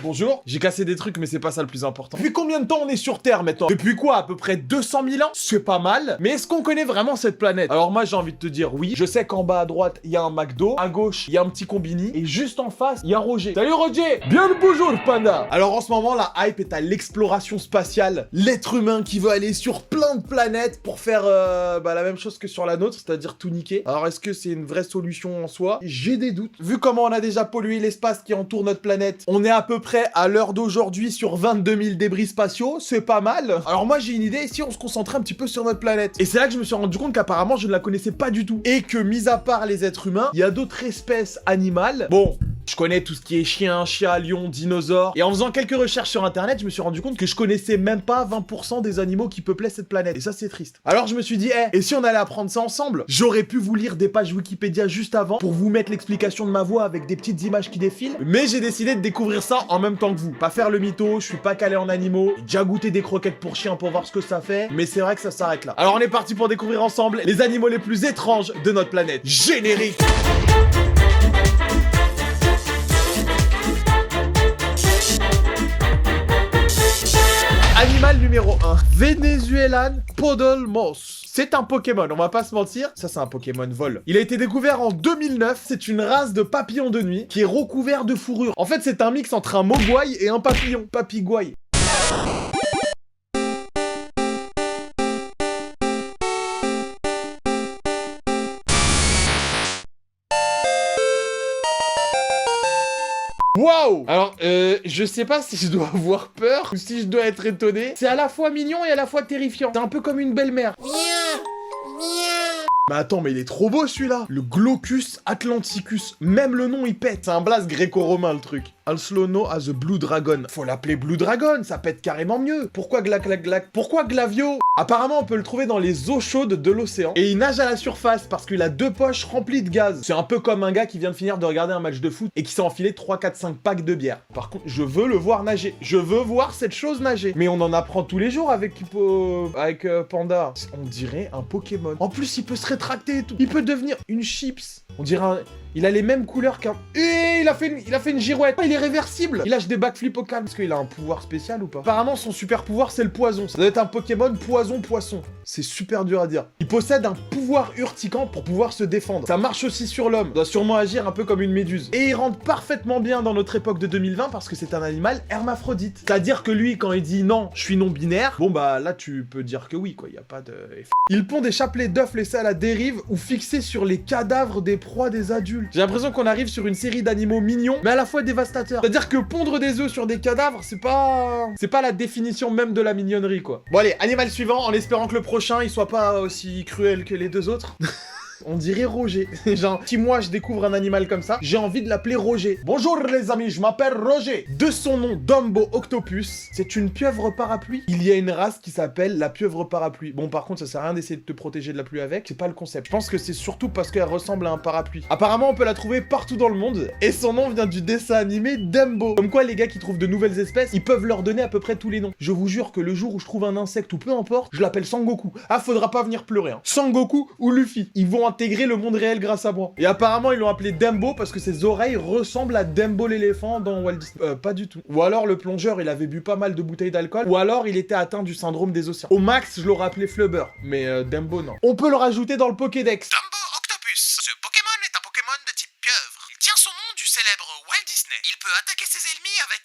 Bonjour. J'ai cassé des trucs, mais c'est pas ça le plus important. Depuis combien de temps on est sur Terre maintenant? Depuis quoi? À peu près 200 000 ans? C'est pas mal. Mais est-ce qu'on connaît vraiment cette planète? Alors moi, j'ai envie de te dire oui. Je sais qu'en bas à droite, il y a un McDo. À gauche, il y a un petit combini. Et juste en face, il y a Roger. Salut Roger! Bien le bonjour, panda! Alors en ce moment, la hype est à l'exploration spatiale. L'être humain qui veut aller sur plein de planètes pour faire la même chose que sur la nôtre, c'est-à-dire tout niquer. Alors est-ce que c'est une vraie solution en soi? J'ai des doutes. Vu comment on a déjà pollué l'espace qui entoure notre planète, on est à peu près à l'heure d'aujourd'hui sur 22 000 débris spatiaux, c'est pas mal. Alors moi j'ai une idée, si on se concentrait un petit peu sur notre planète. Et c'est là que je me suis rendu compte qu'apparemment je ne la connaissais pas du tout. Et que mis à part les êtres humains, il y a d'autres espèces animales. Bon, je connais tout ce qui est chien, chat, lion, dinosaure. Et en faisant quelques recherches sur internet, je me suis rendu compte que je connaissais même pas 20% des animaux qui peuplaient cette planète. Et ça c'est triste. Alors je me suis dit, et si on allait apprendre ça ensemble? J'aurais pu vous lire des pages Wikipédia juste avant pour vous mettre l'explication de ma voix avec des petites images qui défilent. Mais j'ai décidé de découvrir ça en même temps que vous. Pas faire le mytho, je suis pas calé en animaux. J'ai déjà goûté des croquettes pour chiens pour voir ce que ça fait. Mais c'est vrai que ça s'arrête là. Alors on est parti pour découvrir ensemble les animaux les plus étranges de notre planète. Générique! Animal numéro 1, Venezuelan Poodle Mouse. C'est un Pokémon, on va pas se mentir, ça c'est un Pokémon vol. Il a été découvert en 2009, c'est une race de papillon de nuit qui est recouvert de fourrure. En fait c'est un mix entre un mogwai et un papillon, papigouaï. Waouh! Alors, je sais pas si je dois avoir peur ou si je dois être étonné. C'est à la fois mignon et à la fois terrifiant. C'est un peu comme une belle-mère. Mais attends, mais il est trop beau celui-là! Le Glaucus atlanticus. Même le nom, il pète. C'est un blast gréco-romain, le truc. Also known as a Blue Dragon. Faut l'appeler Blue Dragon, ça pète carrément mieux. Pourquoi Pourquoi Glavio? Apparemment, on peut le trouver dans les eaux chaudes de l'océan. Et il nage à la surface parce qu'il a 2 poches remplies de gaz. C'est un peu comme un gars qui vient de finir de regarder un match de foot et qui s'est enfilé 3, 4, 5 packs de bière. Par contre, je veux le voir nager. Je veux voir cette chose nager. Mais on en apprend tous les jours avec Panda. On dirait un Pokémon. En plus, il peut se rétracter et tout. Il peut devenir une chips. On dirait un... Il a les mêmes couleurs qu'un... Et il a fait une girouette. Il est réversible. Il lâche des backflips au calme. Est-ce qu'il a un pouvoir spécial ou pas? Apparemment, son super pouvoir, c'est le poison. Ça doit être un Pokémon poison-poisson. C'est super dur à dire. Il possède un pouvoir urticant pour pouvoir se défendre. Ça marche aussi sur l'homme. Il doit sûrement agir un peu comme une méduse. Et il rentre parfaitement bien dans notre époque de 2020 parce que c'est un animal hermaphrodite. C'est-à-dire que lui, quand il dit non, je suis non-binaire, bon bah là, tu peux dire que oui, quoi. Il n'y a pas de... Il pond des chapelets d'œufs laissés à la dérive ou fixés sur les cadavres des proies des adultes. J'ai l'impression qu'on arrive sur une série d'animaux mignons, mais à la fois dévastateurs. C'est-à-dire que pondre des œufs sur des cadavres, c'est pas la définition même de la mignonnerie, quoi. Bon allez, animal suivant, en espérant que le prochain, il soit pas aussi cruel que les 2 autres. On dirait Roger. Genre, si moi je découvre un animal comme ça, j'ai envie de l'appeler Roger. Bonjour les amis, je m'appelle Roger. De son nom, Dumbo Octopus, c'est une pieuvre parapluie. Il y a une race qui s'appelle la pieuvre parapluie. Bon, par contre, ça sert à rien d'essayer de te protéger de la pluie avec, c'est pas le concept. Je pense que c'est surtout parce qu'elle ressemble à un parapluie. Apparemment, on peut la trouver partout dans le monde, et son nom vient du dessin animé Dumbo. Comme quoi, les gars qui trouvent de nouvelles espèces, ils peuvent leur donner à peu près tous les noms. Je vous jure que le jour où je trouve un insecte ou peu importe, je l'appelle Sangoku. Ah, faudra pas venir pleurer, hein. Sangoku ou Luffy, ils vont intégrer le monde réel grâce à moi. Et apparemment, ils l'ont appelé Dumbo parce que ses oreilles ressemblent à Dumbo l'éléphant dans Walt Disney. Pas du tout. Ou alors, le plongeur, il avait bu pas mal de bouteilles d'alcool. Ou alors, il était atteint du syndrome des océans. Au max, je l'aurais appelé Flubber. Mais Dumbo, non. On peut le rajouter dans le Pokédex. Dumbo Octopus. Ce Pokémon est un Pokémon de type pieuvre. Il tient son nom du célèbre Walt Disney. Il peut attaquer ses ennemis avec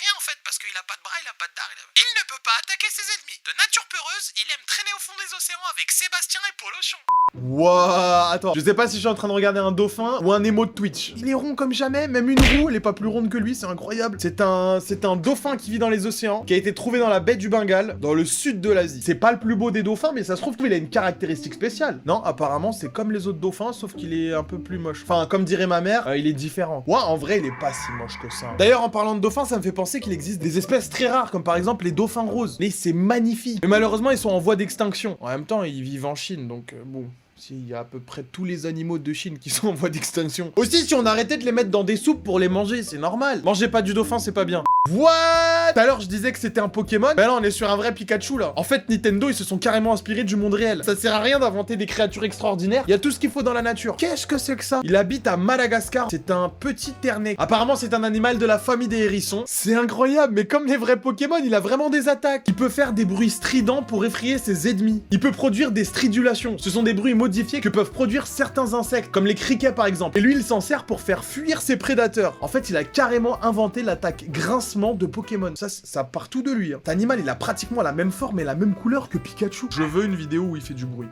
rien en fait, parce qu'il a pas de bras, il a pas de dard, il ne peut pas attaquer ses ennemis. De nature peureuse, il aime traîner au fond des océans avec Sébastien et Polochon. Wouah, attends, je sais pas si je suis en train de regarder un dauphin ou un émo de Twitch. Il est rond comme jamais, même une roue, elle est pas plus ronde que lui, c'est incroyable. C'est un dauphin qui vit dans les océans, qui a été trouvé dans la baie du Bengale, dans le sud de l'Asie. C'est pas le plus beau des dauphins, mais ça se trouve qu'il a une caractéristique spéciale. Non, apparemment, c'est comme les autres dauphins, sauf qu'il est un peu plus moche. Enfin, comme dirait ma mère, il est différent. Ouais, en vrai, il est pas si moche que ça. D'ailleurs, en parlant de dauphins, ça me fait penser qu'il existe des espèces très rares, comme par exemple les dauphins roses. Mais c'est magnifique. Mais malheureusement, ils sont en voie d'extinction. En même temps, ils vivent en Chine, donc bon... Si, il y a à peu près tous les animaux de Chine qui sont en voie d'extinction. Aussi, si on arrêtait de les mettre dans des soupes pour les manger, c'est normal. Mangez pas du dauphin, c'est pas bien. What? Tout à l'heure, je disais que c'était un Pokémon. Ben là, on est sur un vrai Pikachu, là. En fait, Nintendo, ils se sont carrément inspirés du monde réel. Ça sert à rien d'inventer des créatures extraordinaires. Il y a tout ce qu'il faut dans la nature. Qu'est-ce que c'est que ça? Il habite à Madagascar. C'est un petit ternet. Apparemment, c'est un animal de la famille des hérissons. C'est incroyable, mais comme les vrais Pokémon, il a vraiment des attaques. Il peut faire des bruits stridents pour effrayer ses ennemis. Il peut produire des stridulations. Ce sont des bruits modifiés que peuvent produire certains insectes, comme les criquets par exemple. Et lui, il s'en sert pour faire fuir ses prédateurs. En fait, il a carrément inventé l'attaque grincement de Pokémon. Ça part tout de lui. Cet animal, il a pratiquement la même forme et la même couleur que Pikachu. Je veux une vidéo où il fait du bruit.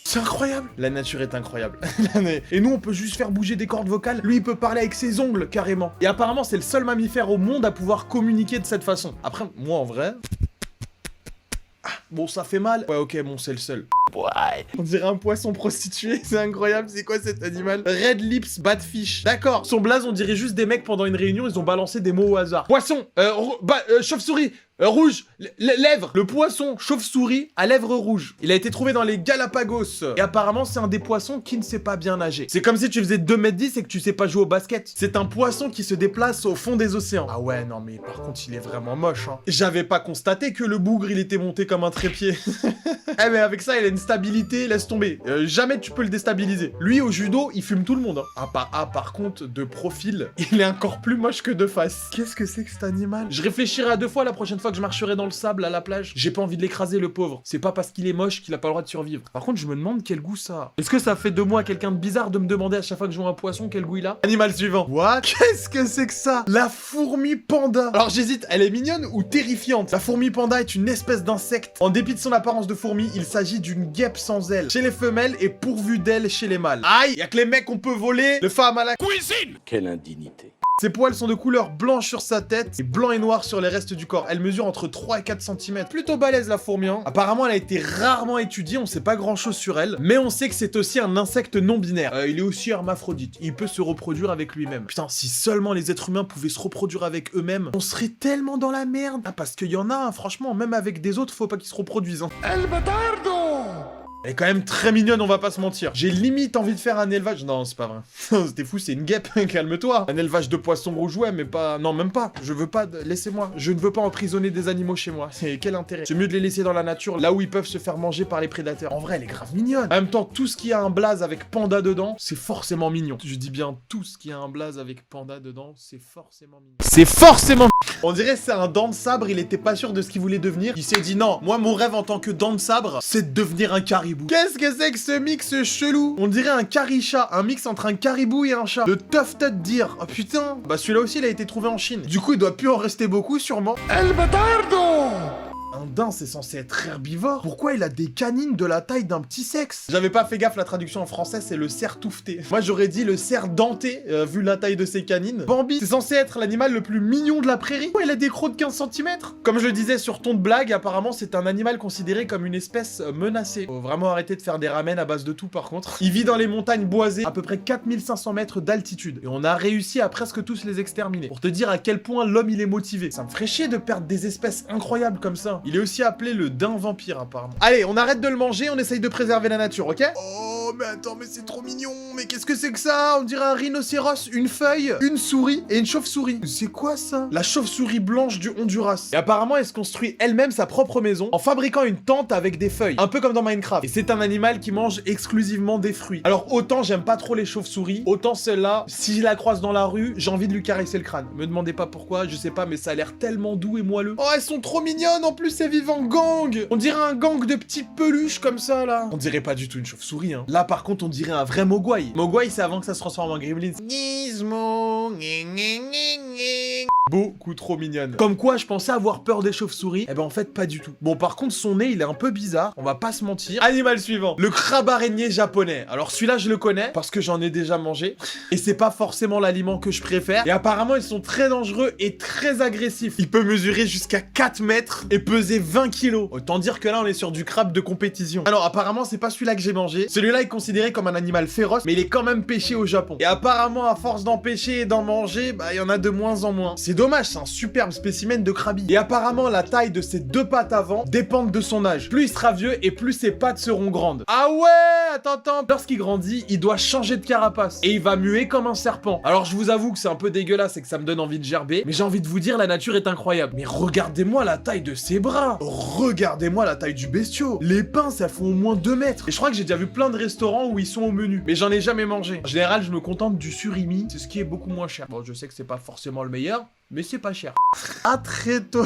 C'est incroyable. La nature est incroyable. Et nous, on peut juste faire bouger des cordes vocales. Lui, il peut parler avec ses ongles, carrément. Et apparemment, c'est le seul mammifère au monde à pouvoir communiquer de cette façon. Après, moi, en vrai... Bon, ça fait mal. Ouais, ok, bon, c'est le seul. Ouais. On dirait un poisson prostitué, c'est incroyable, c'est quoi cet animal? Red Lips Batfish. D'accord, son blaze, on dirait juste des mecs pendant une réunion, ils ont balancé des mots au hasard. Poisson, chauve-souris, rouge, lèvres. Le poisson chauve-souris à lèvres rouges. Il a été trouvé dans les Galapagos. Et apparemment, c'est un des poissons qui ne sait pas bien nager. C'est comme si tu faisais 2m10 et que tu sais pas jouer au basket. C'est un poisson qui se déplace au fond des océans. Ah ouais, non mais par contre, il est vraiment moche, hein. J'avais pas constaté que le bougre, il était monté comme un trépied. Eh mais avec ça, il a une stabilité, laisse tomber. Jamais tu peux le déstabiliser. Lui, au judo, il fume tout le monde, hein. Par contre, de profil, il est encore plus moche que de face. Qu'est-ce que c'est que cet animal? Je réfléchirai à 2 fois la prochaine fois que je marcherai dans le sable à la plage. J'ai pas envie de l'écraser, le pauvre. C'est pas parce qu'il est moche qu'il a pas le droit de survivre. Par contre, je me demande quel goût ça a. Est-ce que ça fait de moi quelqu'un de bizarre de me demander à chaque fois que je vois un poisson quel goût il a? Animal suivant. What? Qu'est-ce que c'est que ça? La fourmi panda. Alors j'hésite, elle est mignonne ou terrifiante? La fourmi panda est une espèce d'insecte. En dépit de son apparence de fourmi, il s'agit d'une guêpe sans ailes chez les femelles et pourvue d'ailes chez les mâles. Aïe, y'a que les mecs qu'on peut voler. Le femme à la cuisine. Quelle indignité. Ses poils sont de couleur blanche sur sa tête et blanc et noir sur les restes du corps. Elle mesure entre 3 et 4 cm. Plutôt balèze la fourmi, hein. Apparemment, elle a été rarement étudiée, on sait pas grand chose sur elle, mais on sait que c'est aussi un insecte non binaire. Il est aussi hermaphrodite, il peut se reproduire avec lui-même. Putain, si seulement les êtres humains pouvaient se reproduire avec eux-mêmes, on serait tellement dans la merde. Ah, parce qu'il y en a, hein, franchement, même avec des autres, faut pas qu'ils se reproduisent, hein. El Batardo! Elle est quand même très mignonne, on va pas se mentir. J'ai limite envie de faire un élevage... Non, c'est pas vrai. C'était fou, c'est une guêpe, calme-toi. Un élevage de poissons rouges, ouais, mais pas... Non, même pas. Je veux pas... Laissez-moi. Je ne veux pas emprisonner des animaux chez moi. C'est quel intérêt? C'est mieux de les laisser dans la nature, là où ils peuvent se faire manger par les prédateurs. En vrai, elle est grave mignonne. En même temps, tout ce qui a un blaze avec panda dedans, c'est forcément mignon. Je dis bien tout ce qui a un blaze avec panda dedans, c'est forcément mignon. C'est forcément... On dirait que c'est un dent de sabre, il était pas sûr de ce qu'il voulait devenir. Il s'est dit non, moi mon rêve en tant que dent de sabre, c'est de devenir un caribou. Qu'est-ce que c'est que ce mix chelou? On dirait un carichat, un mix entre un caribou et un chat. De tufted deer. Oh putain. Bah celui-là aussi il a été trouvé en Chine. Du coup il doit plus en rester beaucoup sûrement. El Batardo! Un daim, c'est censé être herbivore. Pourquoi il a des canines de la taille d'un petit sexe? J'avais pas fait gaffe, la traduction en français, c'est le cerf touffeté. Moi, j'aurais dit le cerf denté, vu la taille de ses canines. Bambi, c'est censé être l'animal le plus mignon de la prairie. Oh, il a des crocs de 15 cm. Comme je le disais sur ton de blague, apparemment, c'est un animal considéré comme une espèce menacée. Faut vraiment arrêter de faire des ramen à base de tout, par contre. Il vit dans les montagnes boisées, à peu près 4500 mètres d'altitude. Et on a réussi à presque tous les exterminer. Pour te dire à quel point l'homme, il est motivé. Ça me ferait chier de perdre des espèces incroyables comme ça. Il est aussi appelé le daim vampire, apparemment. Allez, on arrête de le manger, on essaye de préserver la nature, ok? Oh, mais attends, mais c'est trop mignon. Mais qu'est-ce que c'est que ça? On dirait un rhinocéros, une feuille, une souris et une chauve-souris. C'est quoi ça? La chauve-souris blanche du Honduras. Et apparemment, elle se construit elle-même sa propre maison en fabriquant une tente avec des feuilles. Un peu comme dans Minecraft. Et c'est un animal qui mange exclusivement des fruits. Alors, autant j'aime pas trop les chauves-souris, autant celle-là, si je la croise dans la rue, j'ai envie de lui caresser le crâne. Me demandez pas pourquoi, je sais pas, mais ça a l'air tellement doux et moelleux. Oh, elles sont trop mignonnes, en plus, elles vivent en gang. On dirait un gang de petites peluches comme ça, là. On dirait pas du tout une chauve-souris, hein. Là, par contre, on dirait un vrai mogwai. Mogwai, c'est avant que ça se transforme en gremlins. Gizmo, beaucoup trop mignonne. Comme quoi, je pensais avoir peur des chauves-souris. Eh ben, en fait, pas du tout. Bon, par contre, son nez, il est un peu bizarre. On va pas se mentir. Animal suivant. Le crabe araignée japonais. Alors, celui-là, je le connais parce que j'en ai déjà mangé. Et c'est pas forcément l'aliment que je préfère. Et apparemment, ils sont très dangereux et très agressifs. Il peut mesurer jusqu'à 4 mètres et peser 20 kilos. Autant dire que là, on est sur du crabe de compétition. Alors, apparemment, c'est pas celui-là que j'ai mangé. Celui-là est considéré comme un animal féroce, mais il est quand même pêché au Japon. Et apparemment, à force d'en pêcher et d'en manger, bah, il y en a de moins en moins. C'est dommage, c'est un superbe spécimen de Krabi. Et apparemment, la taille de ses deux pattes avant dépendent de son âge. Plus il sera vieux et plus ses pattes seront grandes. Ah ouais, attends. Lorsqu'il grandit, il doit changer de carapace. Et il va muer comme un serpent. Alors je vous avoue que c'est un peu dégueulasse et que ça me donne envie de gerber. Mais j'ai envie de vous dire, la nature est incroyable. Mais regardez-moi la taille de ses bras. Regardez-moi la taille du bestiau. Les pinces, elles font au moins 2 mètres. Et je crois que j'ai déjà vu plein de restaurants où ils sont au menu. Mais j'en ai jamais mangé. En général, je me contente du surimi. C'est ce qui est beaucoup moins cher. Bon, je sais que c'est pas forcément le meilleur, mais c'est pas cher. Atreto...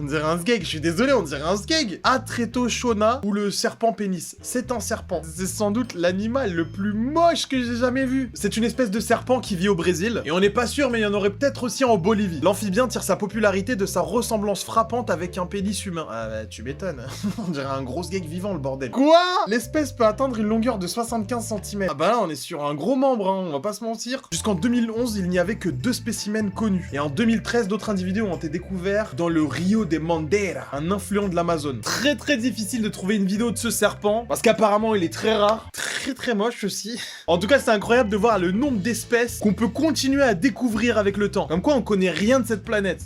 On dirait un sgeg, je suis désolé, on dirait un sgeg. Atreto Shona ou le serpent pénis. C'est un serpent. C'est sans doute l'animal le plus moche que j'ai jamais vu. C'est une espèce de serpent qui vit au Brésil. Et on n'est pas sûr, mais il y en aurait peut-être aussi en Bolivie. L'amphibien tire sa popularité de sa ressemblance frappante avec un pénis humain. Ah bah tu m'étonnes. On dirait un gros sgeg vivant, le bordel. Quoi? L'espèce peut atteindre une longueur de 75 cm. Ah bah là, on est sur un gros membre, hein, on va pas se mentir. Jusqu'en 2011, il n'y avait que 2 spécimens connus. Et en 2013, d'autres individus ont été découverts dans le Rio des Mandera, un influent de l'Amazone. Très difficile de trouver une vidéo de ce serpent, parce qu'apparemment il est très rare, très moche aussi. En tout cas, c'est incroyable de voir le nombre d'espèces qu'on peut continuer à découvrir avec le temps. Comme quoi, on connaît rien de cette planète.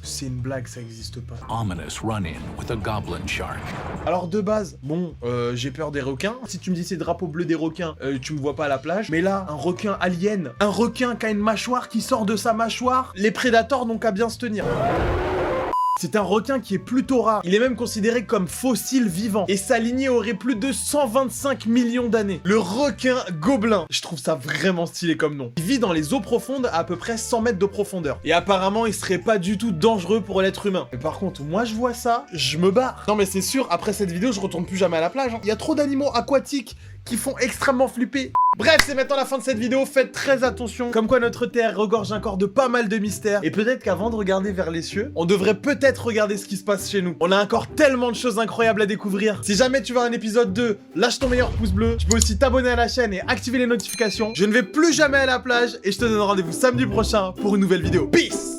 C'est une blague, ça existe pas. Ominous run-in with a goblin shark. Alors de base, bon, j'ai peur des requins. Si tu me dis c'est le drapeau bleu des requins, tu me vois pas à la plage. Mais là, un requin alien, un requin qui a une mâchoire qui sort de sa mâchoire, les prédateurs n'ont qu'à bien se tenir. C'est un requin qui est plutôt rare. Il est même considéré comme fossile vivant. Et sa lignée aurait plus de 125 millions d'années. Le requin gobelin. Je trouve ça vraiment stylé comme nom. Il vit dans les eaux profondes à peu près 100 mètres de profondeur. Et apparemment, il serait pas du tout dangereux pour l'être humain. Mais par contre, moi je vois ça, je me barre. Non mais c'est sûr, après cette vidéo, je retourne plus jamais à la plage. Il y a trop d'animaux aquatiques qui font extrêmement flipper. Bref, c'est maintenant la fin de cette vidéo, faites très attention. Comme quoi notre Terre regorge encore de pas mal de mystères. Et peut-être qu'avant de regarder vers les cieux, on devrait peut-être regarder ce qui se passe chez nous. On a encore tellement de choses incroyables à découvrir. Si jamais tu veux un épisode 2, lâche ton meilleur pouce bleu. Tu peux aussi t'abonner à la chaîne et activer les notifications. Je ne vais plus jamais à la plage et je te donne rendez-vous samedi prochain pour une nouvelle vidéo. Peace!